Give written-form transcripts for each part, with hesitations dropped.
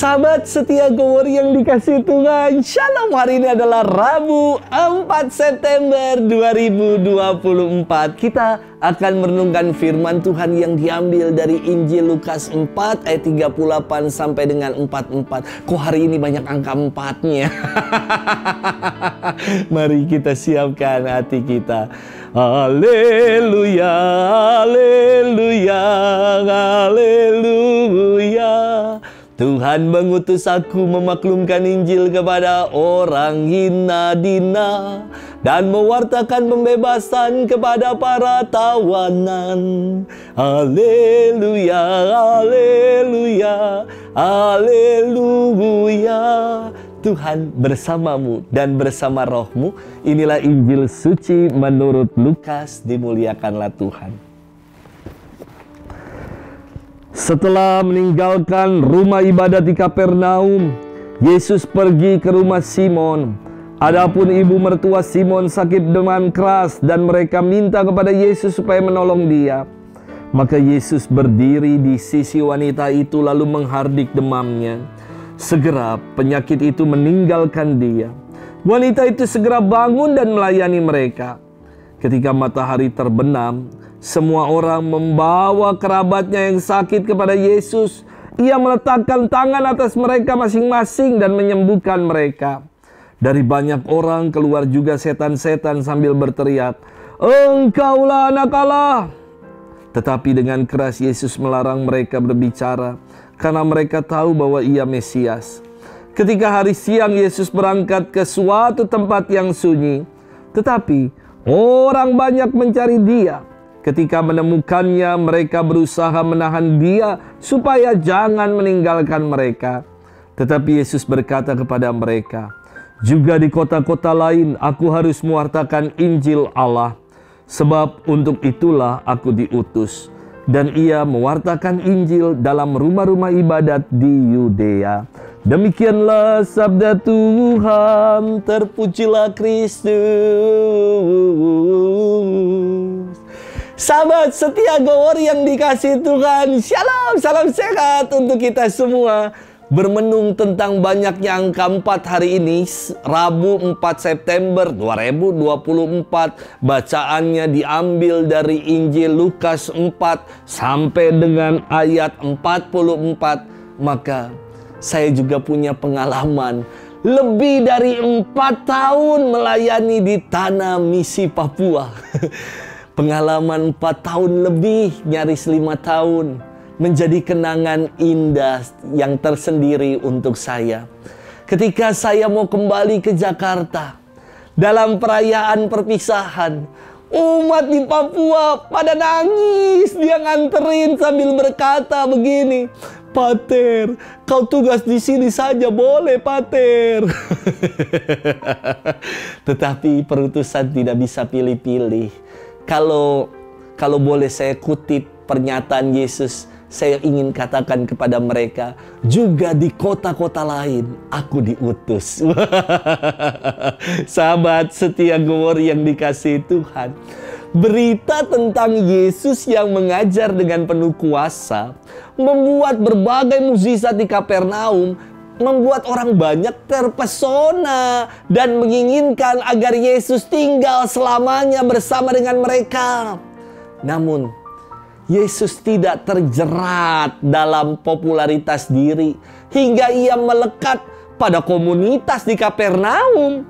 Sahabat setia Go Word yang dikasih Tuhan, Shalom. Hari ini adalah Rabu 4 September 2024. Kita akan merenungkan firman Tuhan yang diambil dari Injil Lukas 4 ayat 38 sampai dengan 44. Kok hari ini banyak angka 4-nya? Mari kita siapkan hati kita. Haleluya, haleluya, haleluya. Tuhan mengutus aku memaklumkan Injil kepada orang hina dina dan mewartakan pembebasan kepada para tawanan. Haleluya, haleluya, haleluya. Tuhan bersamamu dan bersama rohmu. Inilah Injil suci menurut Lukas. Dimuliakanlah Tuhan. Setelah meninggalkan rumah ibadat di Kapernaum, Yesus pergi ke rumah Simon. Adapun ibu mertua Simon sakit demam keras dan mereka minta kepada Yesus supaya menolong dia. Maka Yesus berdiri di sisi wanita itu lalu menghardik demamnya. Segera penyakit itu meninggalkan dia. Wanita itu segera bangun dan melayani mereka. Ketika matahari terbenam, semua orang membawa kerabatnya yang sakit kepada Yesus. Ia meletakkan tangan atas mereka masing-masing dan menyembuhkan mereka. Dari banyak orang keluar juga setan-setan sambil berteriak, "Engkaulah anak Allah!" Tetapi dengan keras Yesus melarang mereka berbicara, karena mereka tahu bahwa ia Mesias. Ketika hari siang Yesus berangkat ke suatu tempat yang sunyi, tetapi orang banyak mencari dia. Ketika menemukannya, mereka berusaha menahan dia supaya jangan meninggalkan mereka. Tetapi Yesus berkata kepada mereka, "Juga di kota-kota lain aku harus mewartakan Injil Allah, sebab untuk itulah aku diutus." Dan ia mewartakan Injil dalam rumah-rumah ibadat di Yudea. Demikianlah sabda Tuhan. Terpujilah Kristus. Sahabat setia Go Word yang dikasih Tuhan, Shalom, salam sehat untuk kita semua. Bermenung tentang banyaknya angka 4 hari ini, Rabu 4 September 2024. Bacaannya diambil dari Injil Lukas 4 sampai dengan ayat 44. Maka saya juga punya pengalaman lebih dari 4 tahun melayani di tanah misi Papua. Pengalaman 4 tahun lebih, nyaris 5 tahun, menjadi kenangan indah yang tersendiri untuk saya. Ketika saya mau kembali ke Jakarta, dalam perayaan perpisahan, umat di Papua pada nangis. Dia nganterin sambil berkata begini, "Pater, kau tugas di sini saja boleh, Pater." Tetapi perutusan tidak bisa pilih-pilih. Kalau boleh saya kutip pernyataan Yesus, saya ingin katakan kepada mereka, juga di kota-kota lain aku diutus. Sahabat setia Go Word yang dikasihi Tuhan, berita tentang Yesus yang mengajar dengan penuh kuasa, membuat berbagai mukjizat di Kapernaum, membuat orang banyak terpesona dan menginginkan agar Yesus tinggal selamanya bersama dengan mereka. Namun, Yesus tidak terjerat dalam popularitas diri hingga ia melekat pada komunitas di Kapernaum.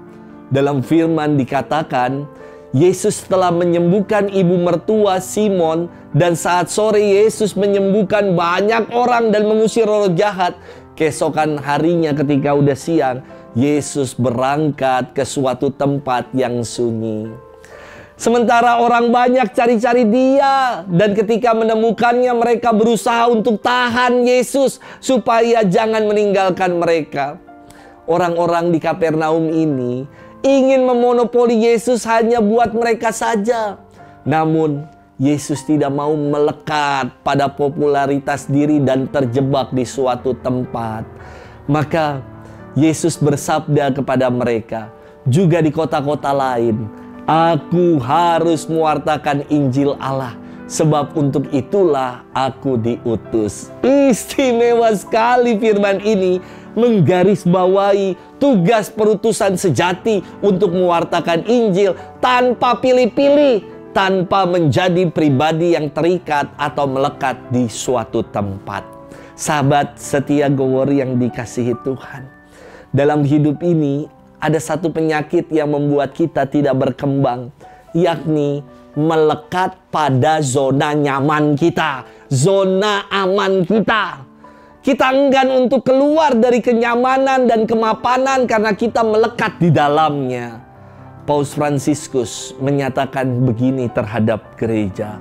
Dalam firman dikatakan, Yesus telah menyembuhkan ibu mertua Simon, dan saat sore Yesus menyembuhkan banyak orang dan mengusir roh jahat. Keesokan harinya ketika udah siang, Yesus berangkat ke suatu tempat yang sunyi. Sementara orang banyak cari-cari dia, dan ketika menemukannya mereka berusaha untuk tahan Yesus supaya jangan meninggalkan mereka. Orang-orang di Kapernaum ini ingin memonopoli Yesus hanya buat mereka saja. Namun Yesus tidak mau melekat pada popularitas diri dan terjebak di suatu tempat. Maka Yesus bersabda kepada mereka, juga di kota-kota lain, aku harus mewartakan Injil Allah, sebab untuk itulah aku diutus. Istimewa sekali firman ini menggarisbawahi tugas perutusan sejati untuk mewartakan Injil tanpa pilih-pilih, tanpa menjadi pribadi yang terikat atau melekat di suatu tempat. Sahabat setia Gowori yang dikasihi Tuhan, dalam hidup ini ada satu penyakit yang membuat kita tidak berkembang, yakni melekat pada zona nyaman kita, zona aman kita. Kita enggan untuk keluar dari kenyamanan dan kemapanan karena kita melekat di dalamnya. Paus Fransiskus menyatakan begini terhadap gereja: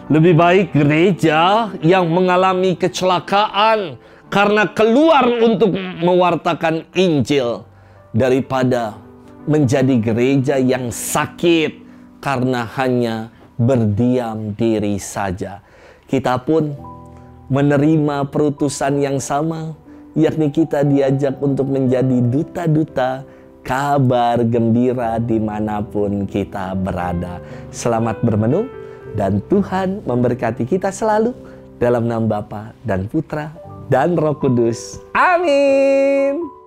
lebih baik gereja yang mengalami kecelakaan karena keluar untuk mewartakan Injil daripada menjadi gereja yang sakit karena hanya berdiam diri saja. Kita pun menerima perutusan yang sama, yakni kita diajak untuk menjadi duta-duta kabar gembira dimanapun kita berada. Selamat bermenung, dan Tuhan memberkati kita selalu dalam nama Bapa dan Putra dan Roh Kudus. Amin.